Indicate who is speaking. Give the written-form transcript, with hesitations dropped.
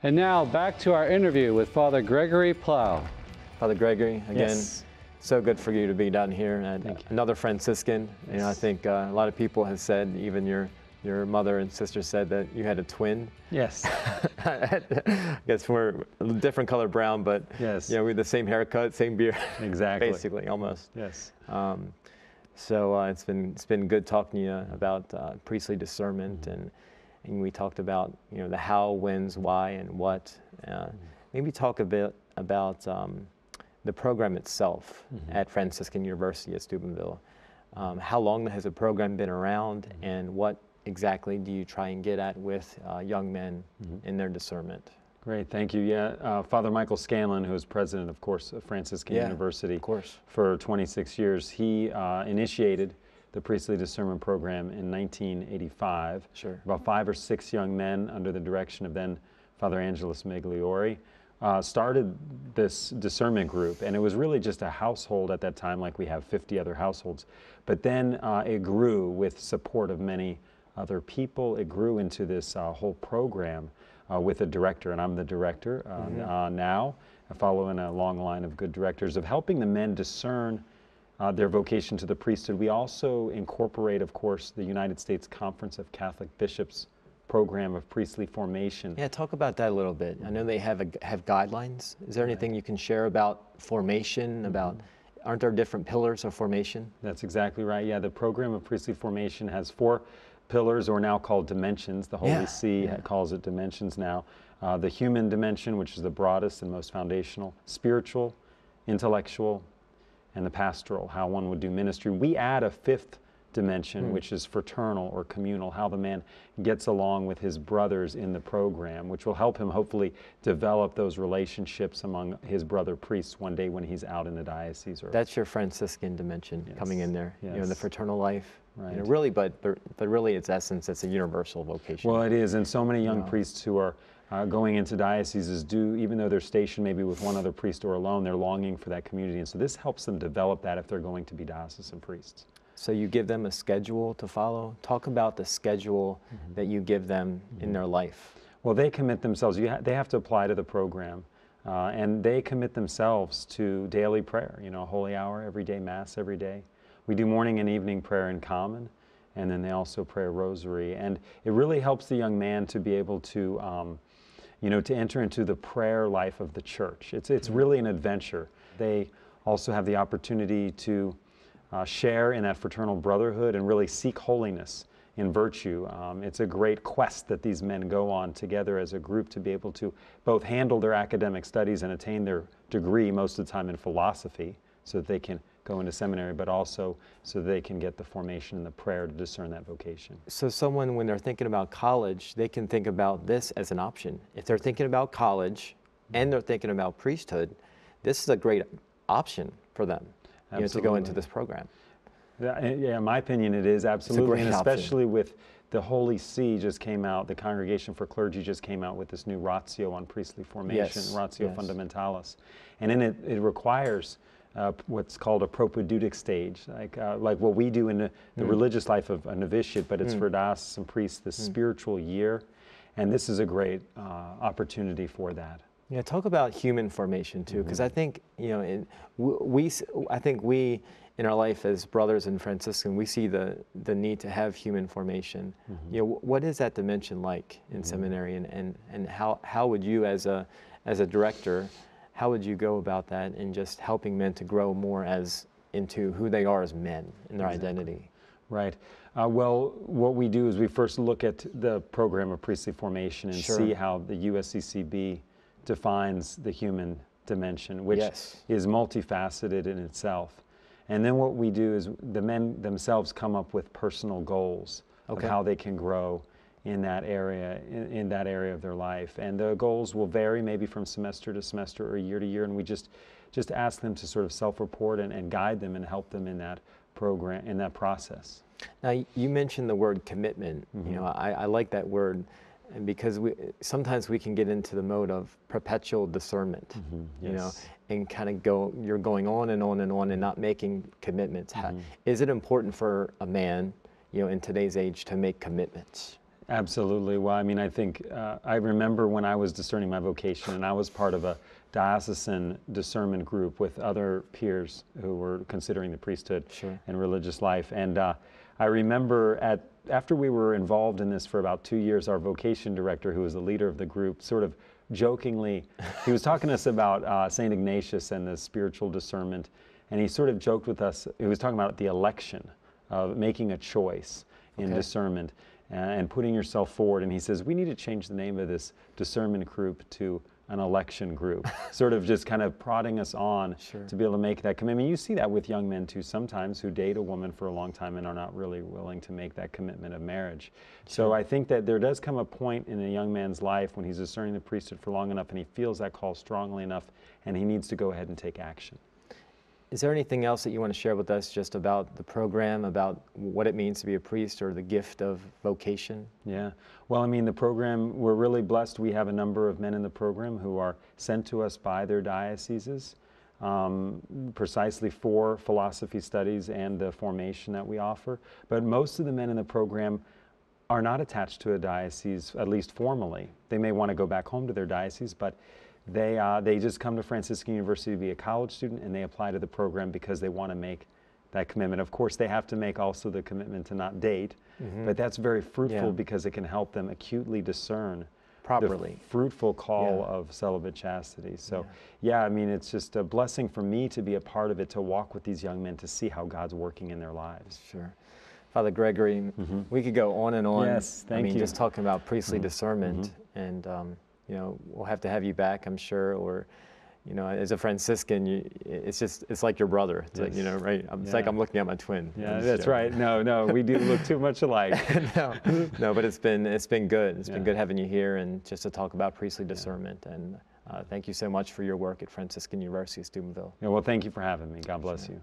Speaker 1: And now back to our interview with Father Gregory Plow.
Speaker 2: Father Gregory, again,
Speaker 1: Yes.
Speaker 2: so good for you to be down here. And
Speaker 1: Thank you.
Speaker 2: another Franciscan.
Speaker 1: Yes.
Speaker 2: You know, I think a lot of people have said, even your mother and sister said that you had a twin.
Speaker 1: Yes.
Speaker 2: I guess we're a different color brown, but
Speaker 1: Yes.
Speaker 2: we have the same haircut, same beard.
Speaker 1: Exactly.
Speaker 2: Basically, almost.
Speaker 1: Yes.
Speaker 2: So it's been good talking to you about priestly discernment, and we talked about the how, whens, why, and what. Maybe talk a bit about the program itself at Franciscan University at Steubenville. How long has the program been around, and what exactly do you try and get at with young men in their discernment?
Speaker 1: Great, thank you. Yeah, Father Michael Scanlon, who is president, of course, of Franciscan University
Speaker 2: of course.
Speaker 1: for 26 years, he initiated the priestly discernment program in 1985.
Speaker 2: Sure.
Speaker 1: About 5 or 6 young men under the direction of then Father Angelos Migliori started this discernment group, and it was really just a household at that time, like we have 50 other households. But then it grew with support of many other people. It grew into this whole program with a director, and I'm the director now, following a long line of good directors of helping the men discern their vocation to the priesthood. We also incorporate, of course, the United States Conference of Catholic Bishops program of priestly formation.
Speaker 2: Yeah, talk about that a little bit. I know they have guidelines. Is there anything you can share about formation, aren't there different pillars of formation?
Speaker 1: That's exactly right. Yeah, the program of priestly formation has 4 pillars, or now called dimensions. The Holy See calls it dimensions now. The human dimension, which is the broadest and most foundational, spiritual, intellectual, and the pastoral, how one would do ministry. We add a 5th dimension, which is fraternal or communal, how the man gets along with his brothers in the program, which will help him hopefully develop those relationships among his brother priests one day when he's out in the diocese.
Speaker 2: That's your Franciscan dimension coming in there.
Speaker 1: Yes.
Speaker 2: The fraternal life.
Speaker 1: Right.
Speaker 2: Really, but really, its essence, it's a universal vocation.
Speaker 1: Well, it is, and so many young priests who are going into dioceses do, even though they're stationed maybe with one other priest or alone, they're longing for that community, and so this helps them develop that if they're going to be diocesan priests.
Speaker 2: So you give them a schedule to follow. Talk about the schedule that you give them in their life.
Speaker 1: Well, they commit themselves. They have to apply to the program, and they commit themselves to daily prayer. Holy hour every day, Mass every day. We do morning and evening prayer in common, and then they also pray a rosary. And it really helps the young man to be able to, to enter into the prayer life of the church. It's really an adventure. They also have the opportunity to share in that fraternal brotherhood and really seek holiness in virtue. It's a great quest that these men go on together as a group to be able to both handle their academic studies and attain their degree, most of the time in philosophy, so that they can go into seminary, but also so they can get the formation and the prayer to discern that vocation.
Speaker 2: So someone, when they're thinking about college, they can think about this as an option. If they're thinking about college and they're thinking about priesthood, this is a great option for them to go into this program.
Speaker 1: Yeah, in my opinion, it is absolutely, and especially
Speaker 2: option.
Speaker 1: with the Holy See just came out, the Congregation for Clergy just came out with this new ratio on priestly formation, ratio fundamentalis, and in it, it requires what's called a propedeutic stage, like what we do in the religious life of a novitiate, but it's for diocesan priests, the spiritual year, and this is a great opportunity for that.
Speaker 2: Yeah, talk about human formation too, because I think I think we in our life as brothers in Franciscan, we see the need to have human formation. What is that dimension like in seminary, and how would you as a director, how would you go about that in just helping men to grow more into who they are as men in their identity?
Speaker 1: Right. Well, what we do is we first look at the program of priestly formation and see how the USCCB defines the human dimension, which is multifaceted in itself. And then what we do is the men themselves come up with personal goals of how they can grow in that area, in that area of their life. And the goals will vary maybe from semester to semester or year to year, and we just ask them to sort of self-report and guide them and help them in that program, in that process.
Speaker 2: Now, you mentioned the word commitment. I like that word, and because sometimes we can get into the mode of perpetual discernment, and kind of you're going on and on and on and not making commitments. Is it important for a man, in today's age to make commitments?
Speaker 1: Absolutely. Well, I mean, I think I remember when I was discerning my vocation, and I was part of a diocesan discernment group with other peers who were considering the priesthood
Speaker 2: Sure.
Speaker 1: and religious life. And I remember after we were involved in this for about 2 years, our vocation director, who was the leader of the group, sort of jokingly, he was talking to us about St. Ignatius and the spiritual discernment, and he sort of joked with us. He was talking about the election of making a choice in discernment and putting yourself forward. And he says, we need to change the name of this discernment group to an election group, sort of just kind of prodding us on to be able to make that commitment. You see that with young men too sometimes, who date a woman for a long time and are not really willing to make that commitment of marriage. So I think that there does come a point in a young man's life when he's discerning the priesthood for long enough and he feels that call strongly enough and he needs to go ahead and take action.
Speaker 2: Is there anything else that you want to share with us just about the program, about what it means to be a priest or the gift of vocation?
Speaker 1: Yeah. Well, I mean, the program, we're really blessed. We have a number of men in the program who are sent to us by their dioceses precisely for philosophy studies and the formation that we offer. But most of the men in the program are not attached to a diocese, at least formally. They may want to go back home to their diocese, but they just come to Franciscan University to be a college student, and they apply to the program because they want to make that commitment. Of course, they have to make also the commitment to not date, but that's very fruitful because it can help them acutely discern
Speaker 2: properly
Speaker 1: the fruitful call of celibate chastity. So yeah, I mean, it's just a blessing for me to be a part of it, to walk with these young men, to see how God's working in their lives.
Speaker 2: Sure. Father Gregory, we could go on and on.
Speaker 1: Yes, thank you.
Speaker 2: Just talking about priestly discernment, and you know, we'll have to have you back, I'm sure, or, you know, as a Franciscan, it's like your brother. It's like, you know, right? It's like I'm looking at my twin.
Speaker 1: Yeah, that's right. No, we do look too much alike.
Speaker 2: no, but it's been good. It's been good having you here and just to talk about priestly discernment. And thank you so much for your work at Franciscan University of Steubenville.
Speaker 1: Yeah, well, thank you for having me. God bless you.